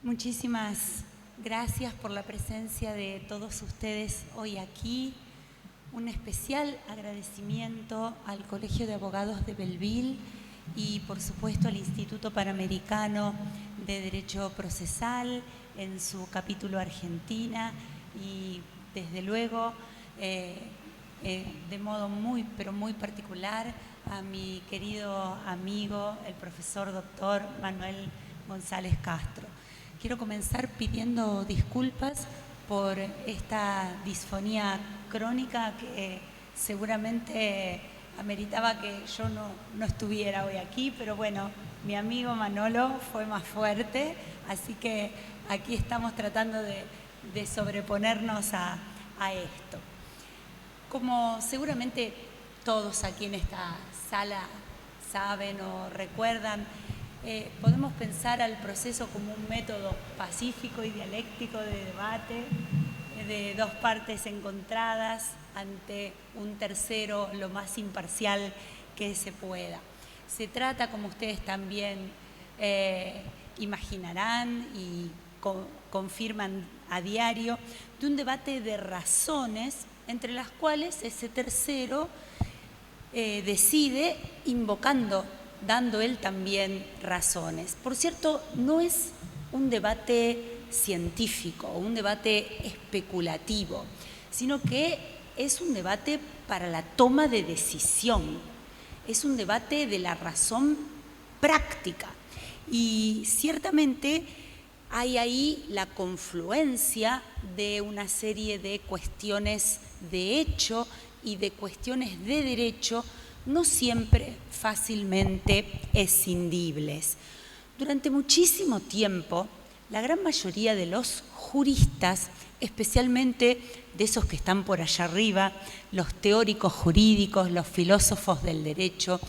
Muchísimas gracias por la presencia de todos ustedes hoy aquí. Un especial agradecimiento al Colegio de Abogados de Belleville y, por supuesto, al Instituto Panamericano de Derecho Procesal en su capítulo Argentina y, desde luego, de modo muy particular, a mi querido amigo, el profesor doctor Manuel González Castro. Quiero comenzar pidiendo disculpas por esta disfonía crónica que seguramente ameritaba que yo no estuviera hoy aquí, pero bueno, mi amigo Manolo fue más fuerte, así que aquí estamos tratando de sobreponernos a esto. Como seguramente todos aquí en esta sala saben o recuerdan, podemos pensar al proceso como un método pacífico y dialéctico de debate de dos partes encontradas ante un tercero lo más imparcial que se pueda. Se trata, como ustedes también imaginarán y confirman a diario, de un debate de razones entre las cuales ese tercero decide invocando, dando él también razones. Por cierto, no es un debate científico, un debate especulativo, sino que es un debate para la toma de decisión, es un debate de la razón práctica. Y ciertamente hay ahí la confluencia de una serie de cuestiones de hecho y de cuestiones de derecho no siempre fácilmente escindibles. Durante muchísimo tiempo, la gran mayoría de los juristas, especialmente de esos que están por allá arriba, los teóricos jurídicos, los filósofos del derecho,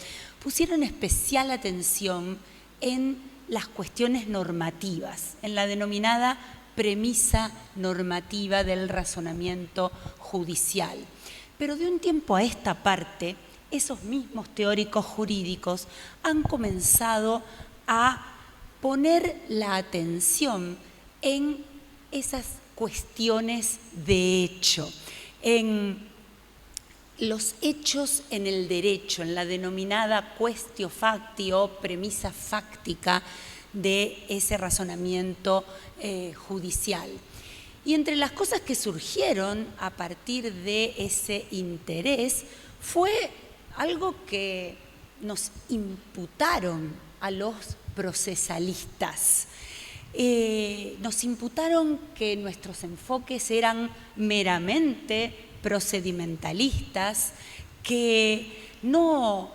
pusieron especial atención en las cuestiones normativas, en la denominada premisa normativa del razonamiento judicial. Pero de un tiempo a esta parte, esos mismos teóricos jurídicos han comenzado a poner la atención en esas cuestiones de hecho, en los hechos en el derecho, en la denominada quaestio facti o premisa fáctica de ese razonamiento judicial. Y entre las cosas que surgieron a partir de ese interés fue algo que nos imputaron a los procesalistas. Nos imputaron que nuestros enfoques eran meramente procedimentalistas, que no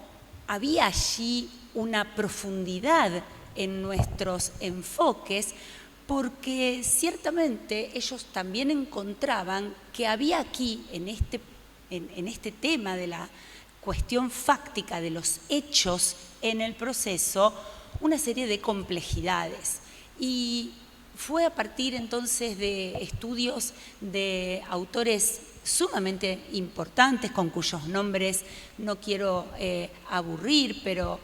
había allí una profundidad en nuestros enfoques, porque ciertamente ellos también encontraban que había aquí, en este tema de la cuestión fáctica de los hechos en el proceso, una serie de complejidades. Y fue a partir entonces de estudios de autores sumamente importantes, con cuyos nombres no quiero aburrir, pero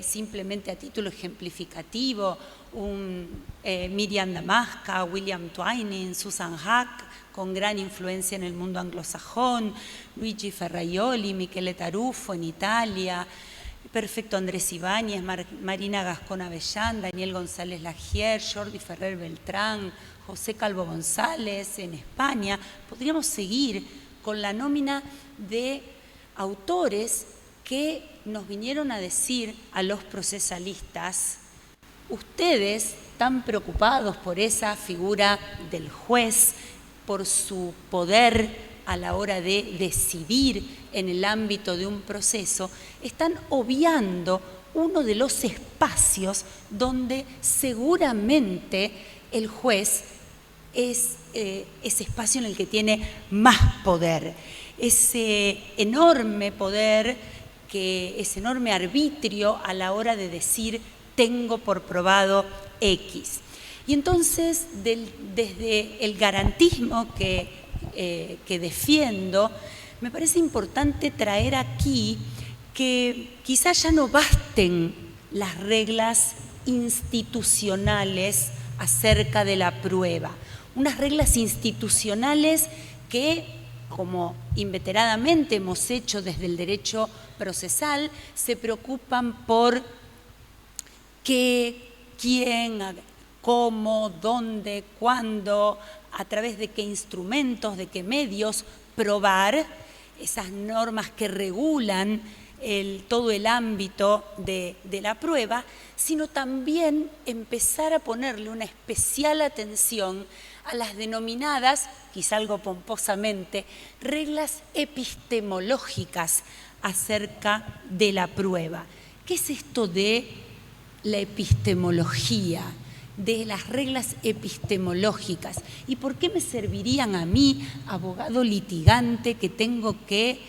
simplemente a título ejemplificativo, Miriam Damasca, William Twining, Susan Hack, con gran influencia en el mundo anglosajón, Luigi Ferraioli, Michele Tarufo en Italia, Perfecto Andrés Ibáñez, Marina Gascón Avellán, Daniel González Lagier, Jordi Ferrer Beltrán, José Calvo González en España. Podríamos seguir con la nómina de autores que nos vinieron a decir a los procesalistas: ustedes están preocupados por esa figura del juez, por su poder a la hora de decidir en el ámbito de un proceso, están obviando uno de los espacios donde seguramente el juez es ese espacio en el que tiene más poder, ese enorme poder, ese enorme arbitrio a la hora de decir tengo por probado X. Y entonces, desde el garantismo que defiendo, me parece importante traer aquí que quizás ya no basten las reglas institucionales acerca de la prueba, unas reglas institucionales que, como inveteradamente hemos hecho desde el derecho procesal, se preocupan por qué, quién, cómo, dónde, cuándo, a través de qué instrumentos, de qué medios probar, esas normas que regulan todo el ámbito de la prueba, sino también empezar a ponerle una especial atención a las denominadas, quizá algo pomposamente, reglas epistemológicas acerca de la prueba. ¿Qué es esto de la epistemología, de las reglas epistemológicas? ¿Y por qué me servirían a mí, abogado litigante, que tengo que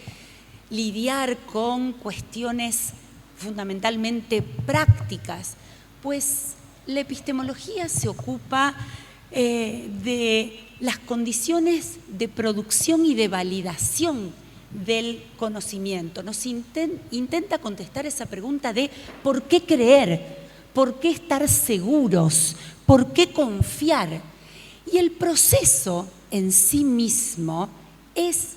lidiar con cuestiones fundamentalmente prácticas? Pues la epistemología se ocupa de las condiciones de producción y de validación del conocimiento. Nos intenta contestar esa pregunta de ¿por qué creer? ¿Por qué estar seguros? ¿Por qué confiar? Y el proceso en sí mismo es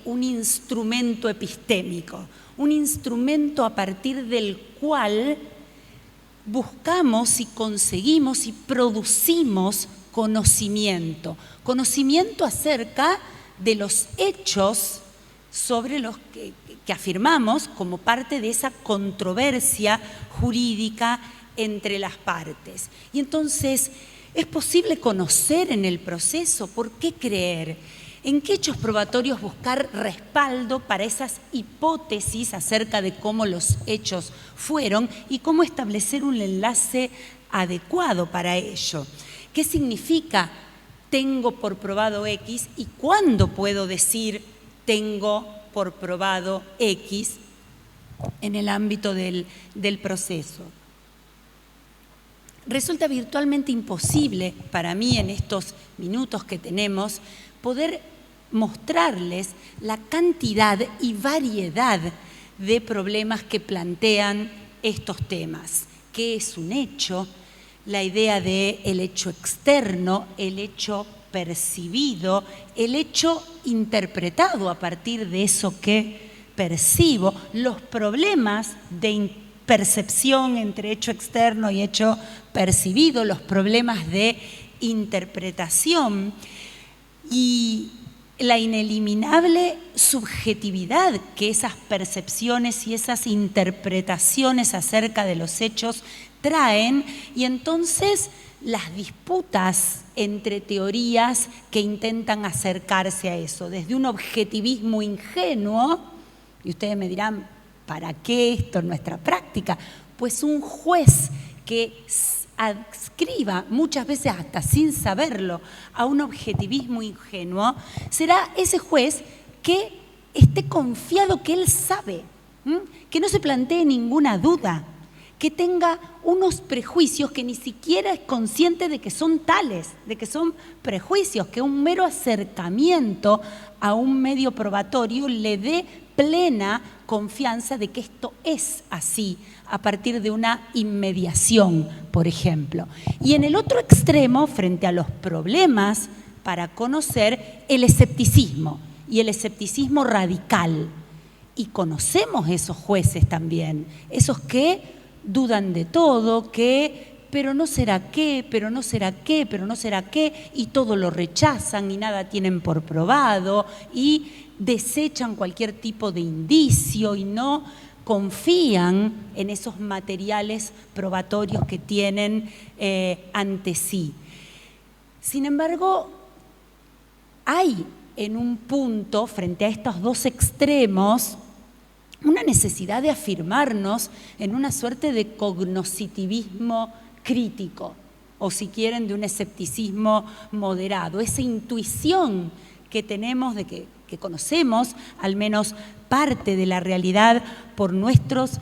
un instrumento epistémico, un instrumento a partir del cual buscamos y conseguimos y producimos conocimiento acerca de los hechos sobre los que afirmamos como parte de esa controversia jurídica entre las partes. Y entonces, ¿es posible conocer en el proceso? ¿Por qué creer? ¿En qué hechos probatorios buscar respaldo para esas hipótesis acerca de cómo los hechos fueron y cómo establecer un enlace adecuado para ello? ¿Qué significa tengo por probado X y cuándo puedo decir tengo por probado X en el ámbito del proceso? Resulta virtualmente imposible para mí en estos minutos que tenemos poder mostrarles la cantidad y variedad de problemas que plantean estos temas. ¿Qué es un hecho? La idea del hecho externo, el hecho percibido, el hecho interpretado a partir de eso que percibo, los problemas de percepción entre hecho externo y hecho percibido, los problemas de interpretación y la ineliminable subjetividad que esas percepciones y esas interpretaciones acerca de los hechos traen, y entonces las disputas entre teorías que intentan acercarse a eso, desde un objetivismo ingenuo, y ustedes me dirán, ¿para qué esto en nuestra práctica? Pues un juez que adscriba, muchas veces hasta sin saberlo, a un objetivismo ingenuo, será ese juez que esté confiado que él sabe, que no se plantee ninguna duda, que tenga unos prejuicios que ni siquiera es consciente de que son tales, de que son prejuicios, que un mero acercamiento a un medio probatorio le dé plena confianza de que esto es así, a partir de una inmediación, por ejemplo. Y en el otro extremo, frente a los problemas para conocer, el escepticismo, y el escepticismo radical. Y conocemos esos jueces también, esos que dudan de todo, pero no será qué, pero no será qué, pero no será qué, y todo lo rechazan y nada tienen por probado y desechan cualquier tipo de indicio y no confían en esos materiales probatorios que tienen ante sí. Sin embargo, hay en un punto, frente a estos dos extremos, una necesidad de afirmarnos en una suerte de cognoscitivismo crítico, o si quieren, de un escepticismo moderado, esa intuición que tenemos de que conocemos al menos parte de la realidad por nuestros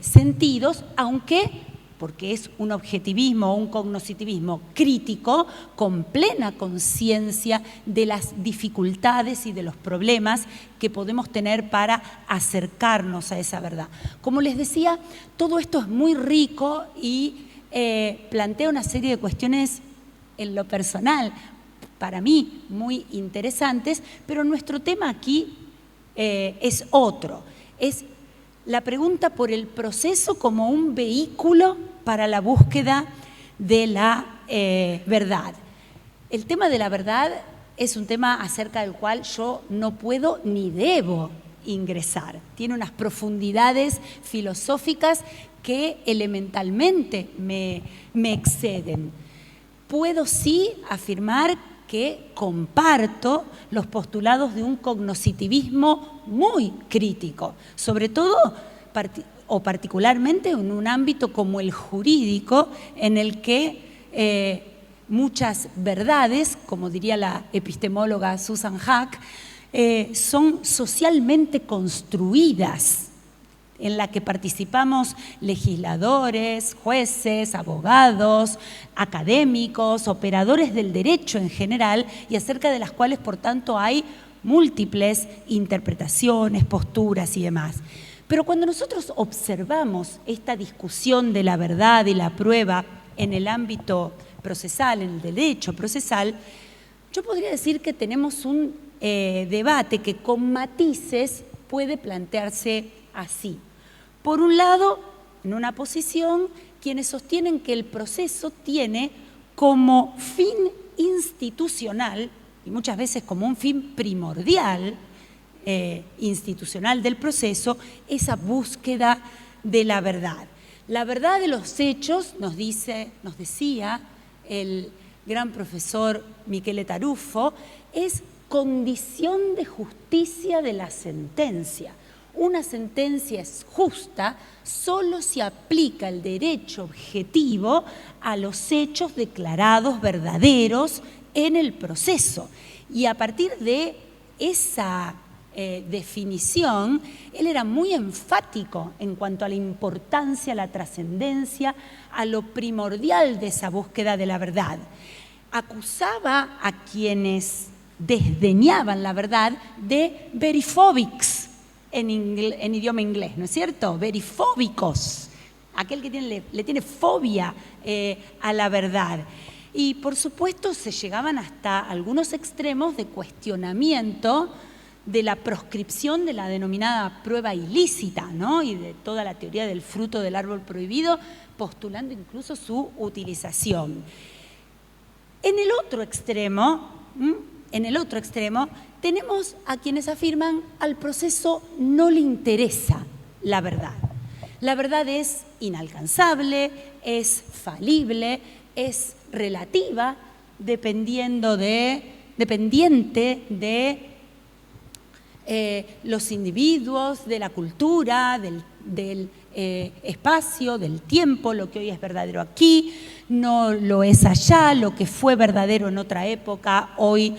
sentidos, aunque porque es un objetivismo o un cognoscitivismo crítico con plena conciencia de las dificultades y de los problemas que podemos tener para acercarnos a esa verdad. Como les decía, todo esto es muy rico y plantea una serie de cuestiones en lo personal, para mí, muy interesantes, pero nuestro tema aquí es otro. Es la pregunta por el proceso como un vehículo para la búsqueda de la verdad. El tema de la verdad es un tema acerca del cual yo no puedo ni debo ingresar. Tiene unas profundidades filosóficas que elementalmente me exceden. Puedo sí afirmar que comparto los postulados de un cognoscitivismo muy crítico, sobre todo o particularmente en un ámbito como el jurídico, en el que muchas verdades, como diría la epistemóloga Susan Haack, son socialmente construidas, en la que participamos legisladores, jueces, abogados, académicos, operadores del derecho en general, y acerca de las cuales, por tanto, hay múltiples interpretaciones, posturas y demás. Pero cuando nosotros observamos esta discusión de la verdad y la prueba en el ámbito procesal, en el derecho procesal, yo podría decir que tenemos un debate que con matices puede plantearse así. Por un lado, en una posición, quienes sostienen que el proceso tiene como fin institucional, y muchas veces como un fin primordial institucional del proceso, esa búsqueda de la verdad. La verdad de los hechos, nos decía el gran profesor Michele Tarufo, es condición de justicia de la sentencia. Una sentencia es justa solo si aplica el derecho objetivo a los hechos declarados verdaderos en el proceso. Y a partir de esa definición, él era muy enfático en cuanto a la importancia, a la trascendencia, a lo primordial de esa búsqueda de la verdad. Acusaba a quienes desdeñaban la verdad de verifóbics en idioma inglés, ¿no es cierto? Verifóbicos, aquel que le tiene fobia a la verdad. Y por supuesto se llegaban hasta algunos extremos de cuestionamiento de la proscripción de la denominada prueba ilícita, ¿no? Y de toda la teoría del fruto del árbol prohibido, postulando incluso su utilización. En el otro extremo, tenemos a quienes afirman al proceso no le interesa la verdad. La verdad es inalcanzable, es falible, es relativa, dependiente de los individuos, de la cultura, del espacio, del tiempo. Lo que hoy es verdadero aquí no lo es allá, lo que fue verdadero en otra época hoy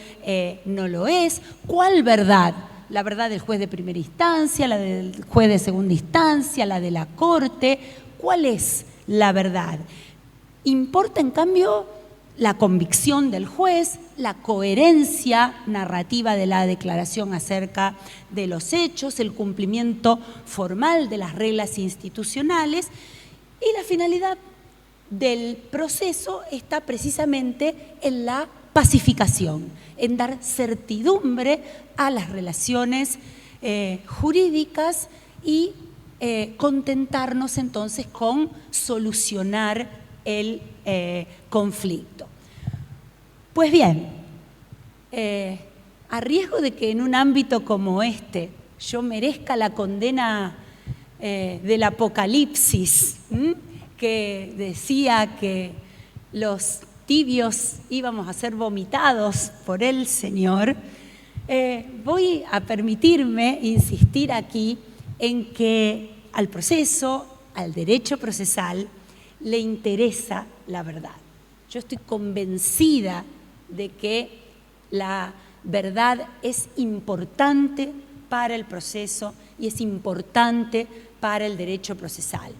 no lo es. ¿Cuál verdad? La verdad del juez de primera instancia, la del juez de segunda instancia, la de la corte. ¿Cuál es la verdad? Importa, en cambio, la convicción del juez, la coherencia narrativa de la declaración acerca de los hechos, el cumplimiento formal de las reglas institucionales, y la finalidad del proceso está precisamente en la pacificación, en dar certidumbre a las relaciones jurídicas y contentarnos entonces con solucionar el conflicto. Pues bien, a riesgo de que en un ámbito como este yo merezca la condena del Apocalipsis, que decía que los tibios íbamos a ser vomitados por el Señor, voy a permitirme insistir aquí en que al proceso, al derecho procesal, le interesa la verdad. Yo estoy convencida de que la verdad es importante para el proceso y es importante para el derecho procesal.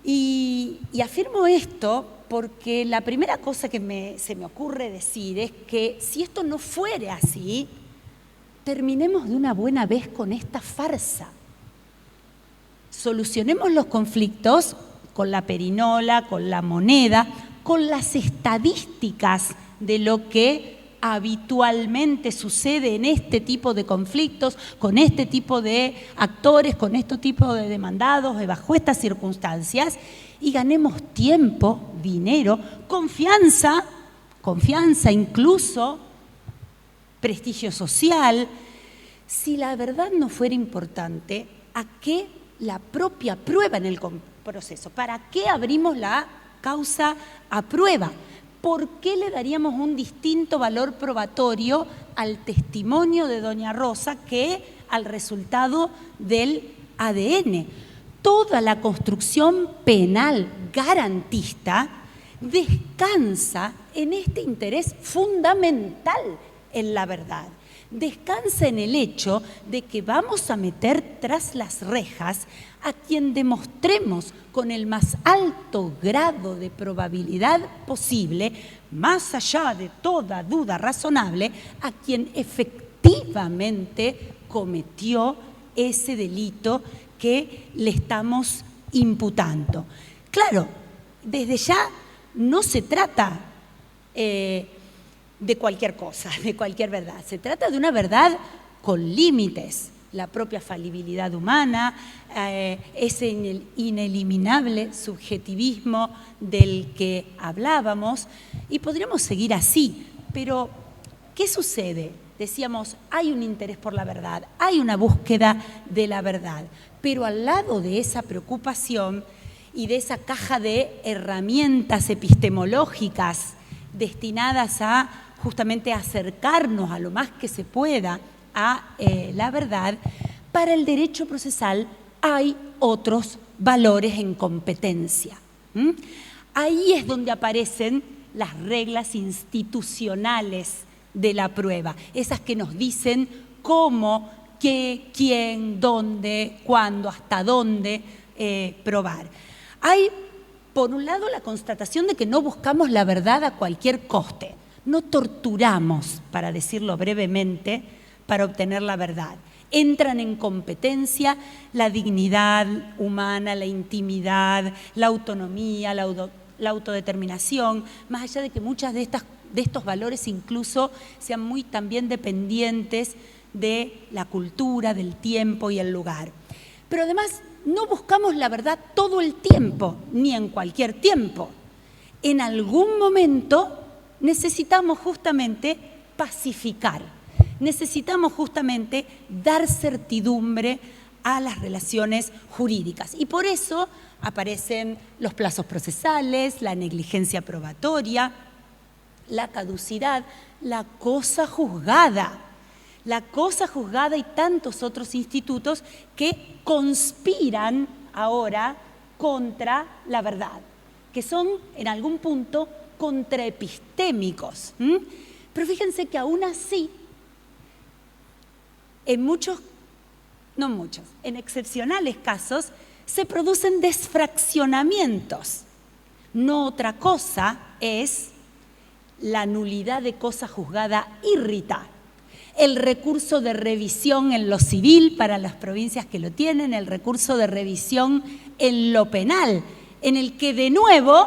Y afirmo esto porque la primera cosa que se me ocurre decir es que si esto no fuera así, terminemos de una buena vez con esta farsa. Solucionemos los conflictos con la perinola, con la moneda, con las estadísticas de lo que habitualmente sucede en este tipo de conflictos, con este tipo de actores, con este tipo de demandados, bajo estas circunstancias, y ganemos tiempo, dinero, confianza, incluso prestigio social. Si la verdad no fuera importante, ¿a qué la propia prueba en el proceso? ¿Para qué abrimos la causa a prueba? ¿Por qué le daríamos un distinto valor probatorio al testimonio de doña Rosa que al resultado del ADN? Toda la construcción penal garantista descansa en este interés fundamental en la verdad. Descansa en el hecho de que vamos a meter tras las rejas a quien demostremos con el más alto grado de probabilidad posible, más allá de toda duda razonable, a quien efectivamente cometió ese delito que le estamos imputando. Claro, desde ya no se trata de cualquier cosa, de cualquier verdad. Se trata de una verdad con límites, la propia falibilidad humana, ese ineliminable subjetivismo del que hablábamos, y podríamos seguir así. Pero, ¿qué sucede? Decíamos, hay un interés por la verdad, hay una búsqueda de la verdad, pero al lado de esa preocupación y de esa caja de herramientas epistemológicas destinadas a justamente acercarnos a lo más que se pueda a la verdad, para el derecho procesal hay otros valores en competencia. Ahí es donde aparecen las reglas institucionales de la prueba, esas que nos dicen cómo, qué, quién, dónde, cuándo, hasta dónde probar. Hay, por un lado, la constatación de que no buscamos la verdad a cualquier coste. No torturamos, para decirlo brevemente, para obtener la verdad. Entran en competencia la dignidad humana, la intimidad, la autonomía, la autodeterminación, más allá de que muchas de estos valores incluso sean muy también dependientes de la cultura, del tiempo y el lugar. Pero además no buscamos la verdad todo el tiempo, ni en cualquier tiempo. En algún momento necesitamos justamente pacificar, necesitamos justamente dar certidumbre a las relaciones jurídicas. Y por eso aparecen los plazos procesales, la negligencia probatoria, la caducidad, la cosa juzgada y tantos otros institutos que conspiran ahora contra la verdad, que son en algún punto contraepistémicos. Pero fíjense que aún así, en excepcionales casos, se producen desfraccionamientos. No otra cosa es la nulidad de cosa juzgada irrita. El recurso de revisión en lo civil para las provincias que lo tienen, el recurso de revisión en lo penal, en el que de nuevo,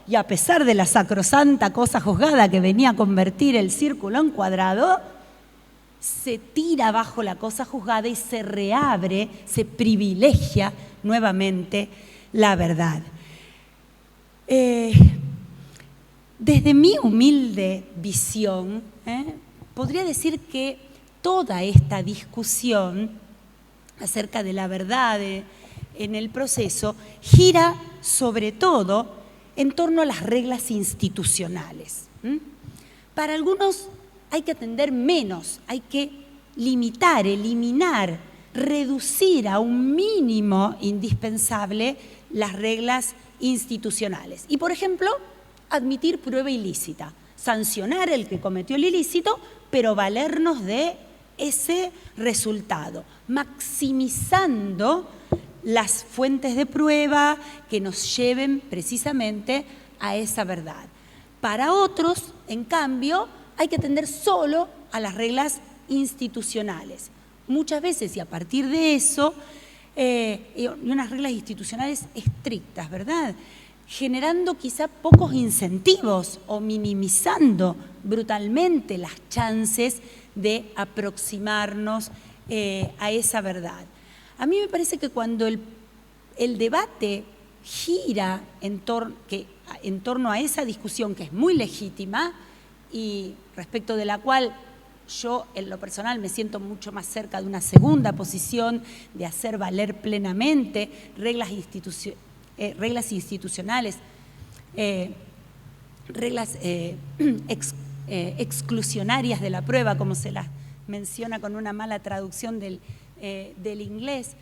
y a pesar de la sacrosanta cosa juzgada que venía a convertir el círculo en cuadrado, se tira abajo la cosa juzgada y se reabre, se privilegia nuevamente la verdad. Desde mi humilde visión, podría decir que toda esta discusión acerca de la verdad en el proceso gira sobre todo en torno a las reglas institucionales. Para algunos hay que atender menos, hay que limitar, eliminar, reducir a un mínimo indispensable las reglas institucionales. Y, por ejemplo, admitir prueba ilícita, sancionar al que cometió el ilícito, pero valernos de ese resultado, maximizando las fuentes de prueba que nos lleven precisamente a esa verdad. Para otros, en cambio, hay que atender solo a las reglas institucionales. Muchas veces, y a partir de eso, y unas reglas institucionales estrictas, ¿verdad? Generando quizá pocos incentivos o minimizando brutalmente las chances de aproximarnos a esa verdad. A mí me parece que cuando el debate gira en torno a esa discusión que es muy legítima y respecto de la cual yo en lo personal me siento mucho más cerca de una segunda posición, de hacer valer plenamente reglas institucionales, reglas exclusionarias de la prueba, como se las menciona con una mala traducción del inglés,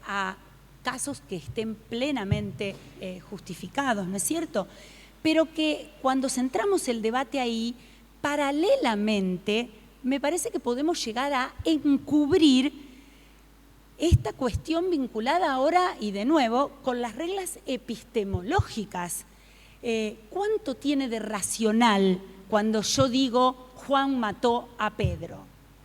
a casos que estén plenamente justificados, ¿no es cierto? Pero que cuando centramos el debate ahí, paralelamente, me parece que podemos llegar a encubrir esta cuestión vinculada ahora y de nuevo con las reglas epistemológicas. ¿Cuánto tiene de racional cuando yo digo Juan mató a Pedro?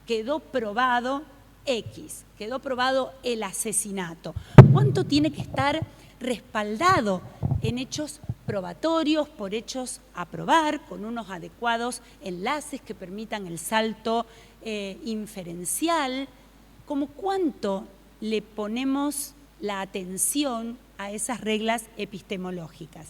Quedó probado X, quedó probado el asesinato. ¿Cuánto tiene que estar respaldado en hechos probatorios, por hechos a probar, con unos adecuados enlaces que permitan el salto inferencial? ¿Cómo cuánto le ponemos la atención a esas reglas epistemológicas?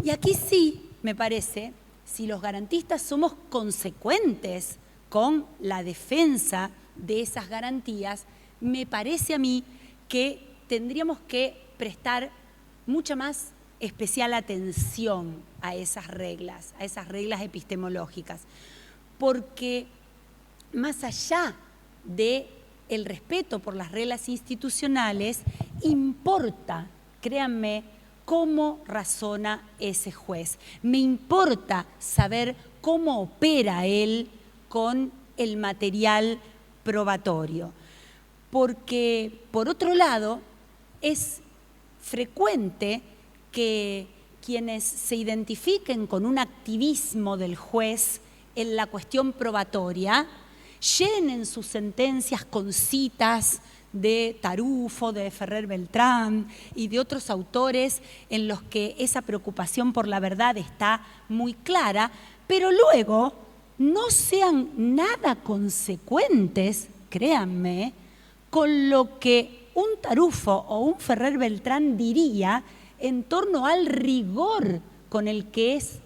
Y aquí sí, me parece, si los garantistas somos consecuentes con la defensa de esas garantías, me parece a mí que tendríamos que prestar mucha más especial atención a esas reglas epistemológicas, porque más allá del respeto por las reglas institucionales, importa, créanme, cómo razona ese juez. Me importa saber cómo opera él con el material probatorio. Porque, por otro lado, es frecuente que quienes se identifiquen con un activismo del juez en la cuestión probatoria llenen sus sentencias con citas de Tarufo, de Ferrer Beltrán y de otros autores en los que esa preocupación por la verdad está muy clara, pero luego no sean nada consecuentes, créanme, con lo que un Tarufo o un Ferrer Beltrán diría en torno al rigor con el que es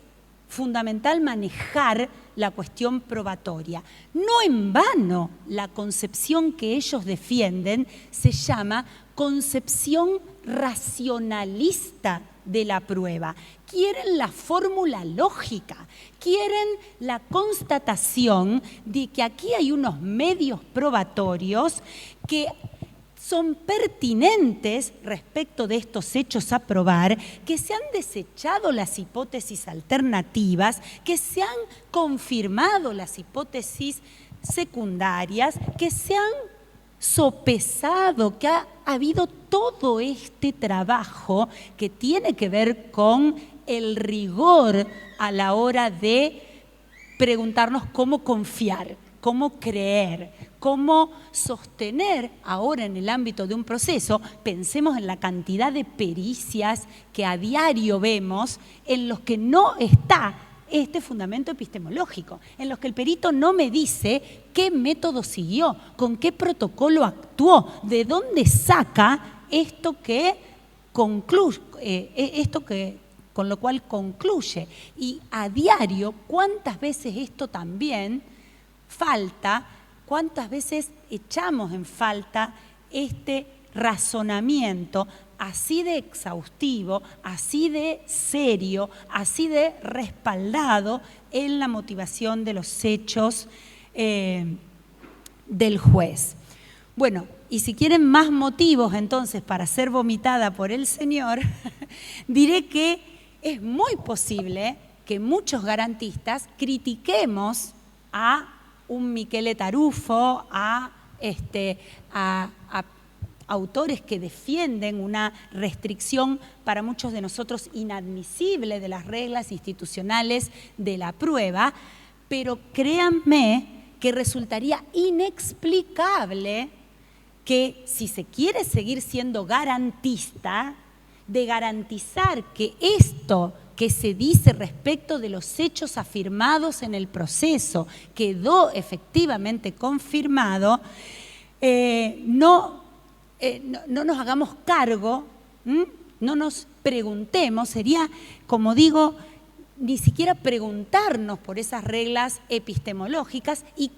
fundamental manejar la cuestión probatoria. No en vano la concepción que ellos defienden se llama concepción racionalista de la prueba. Quieren la fórmula lógica, quieren la constatación de que aquí hay unos medios probatorios que son pertinentes respecto de estos hechos a probar, que se han desechado las hipótesis alternativas, que se han confirmado las hipótesis secundarias, que se han sopesado, que ha habido todo este trabajo que tiene que ver con el rigor a la hora de preguntarnos cómo confiar, cómo creer, cómo sostener ahora en el ámbito de un proceso. Pensemos en la cantidad de pericias que a diario vemos en los que no está este fundamento epistemológico, en los que el perito no me dice qué método siguió, con qué protocolo actuó, de dónde saca esto que concluye, con lo cual concluye. Y a diario, ¿cuántas veces esto también falta? ¿Cuántas veces echamos en falta este razonamiento así de exhaustivo, así de serio, así de respaldado en la motivación de los hechos del juez? Bueno, y si quieren más motivos entonces para ser vomitada por el Señor, diré que es muy posible que muchos garantistas critiquemos a un Michele Tarufo, a autores que defienden una restricción para muchos de nosotros inadmisible de las reglas institucionales de la prueba, pero créanme que resultaría inexplicable que si se quiere seguir siendo garantista, de garantizar que esto que se dice respecto de los hechos afirmados en el proceso quedó efectivamente confirmado, no nos hagamos cargo, no nos preguntemos, sería, como digo, ni siquiera preguntarnos por esas reglas epistemológicas y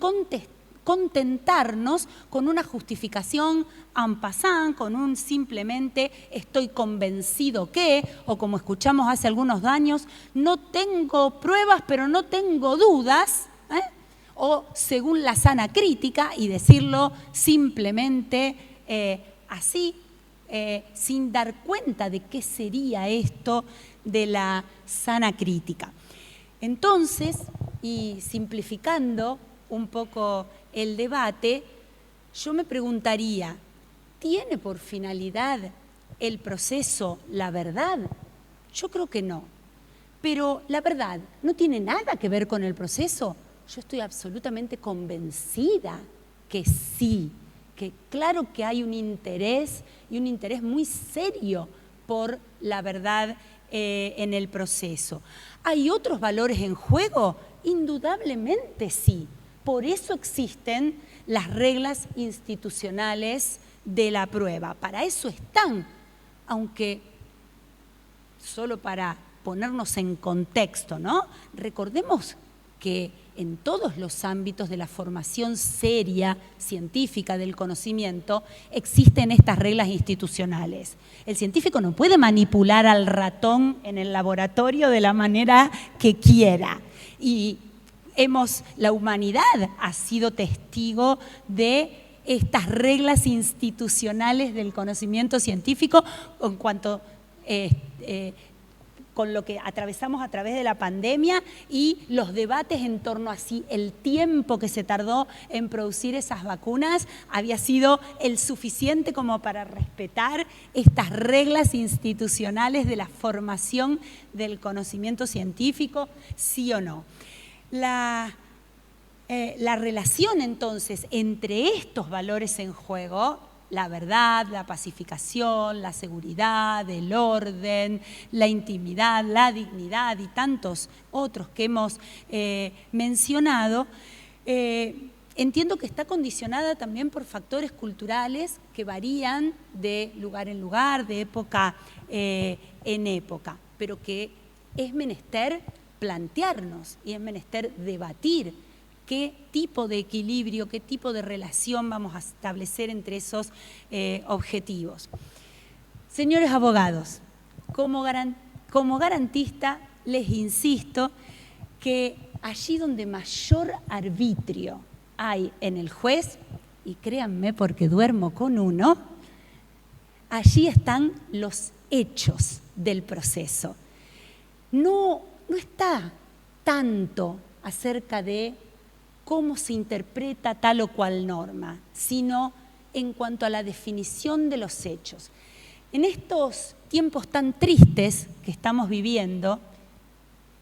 contentarnos con una justificación en passant, con un simplemente estoy convencido que, o como escuchamos hace algunos años, no tengo pruebas pero no tengo dudas, o según la sana crítica, y decirlo simplemente así, sin dar cuenta de qué sería esto de la sana crítica. Entonces, y simplificando un poco el debate, yo me preguntaría, ¿tiene por finalidad el proceso la verdad? Yo creo que no. Pero la verdad no tiene nada que ver con el proceso. Yo estoy absolutamente convencida que sí, que claro que hay un interés y un interés muy serio por la verdad en el proceso. ¿Hay otros valores en juego? Indudablemente sí. Por eso existen las reglas institucionales de la prueba. Para eso están, aunque solo para ponernos en contexto, ¿no? Recordemos que en todos los ámbitos de la formación seria, científica, del conocimiento, existen estas reglas institucionales. El científico no puede manipular al ratón en el laboratorio de la manera que quiera. Y la humanidad ha sido testigo de estas reglas institucionales del conocimiento científico en cuanto con lo que atravesamos a través de la pandemia y los debates en torno a si el tiempo que se tardó en producir esas vacunas había sido el suficiente como para respetar estas reglas institucionales de la formación del conocimiento científico, sí o no. La relación entonces entre estos valores en juego, la verdad, la pacificación, la seguridad, el orden, la intimidad, la dignidad y tantos otros que hemos mencionado, entiendo que está condicionada también por factores culturales que varían de lugar en lugar, de época en época, pero que es menester plantearnos y es menester debatir qué tipo de equilibrio, qué tipo de relación vamos a establecer entre esos objetivos. Señores abogados, como garantista les insisto que allí donde mayor arbitrio hay en el juez, y créanme porque duermo con uno, allí están los hechos del proceso. No está tanto acerca de cómo se interpreta tal o cual norma, sino en cuanto a la definición de los hechos. En estos tiempos tan tristes que estamos viviendo,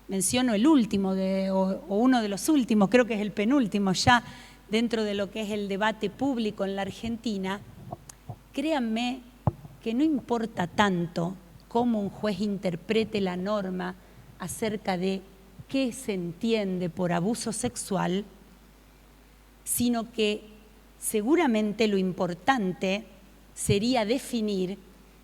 menciono el último, o uno de los últimos, creo que es el penúltimo ya, dentro de lo que es el debate público en la Argentina, créanme que no importa tanto cómo un juez interprete la norma acerca de qué se entiende por abuso sexual, sino que seguramente lo importante sería definir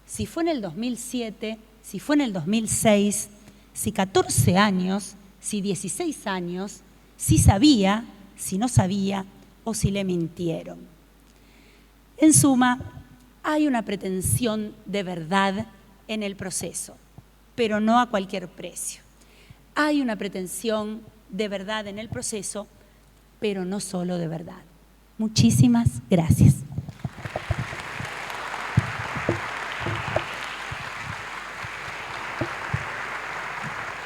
si fue en el 2007, si fue en el 2006, si 14 años, si 16 años, si sabía, si no sabía o si le mintieron. En suma, hay una pretensión de verdad en el proceso, pero no a cualquier precio. Hay una pretensión de verdad en el proceso, pero no solo de verdad. Muchísimas gracias.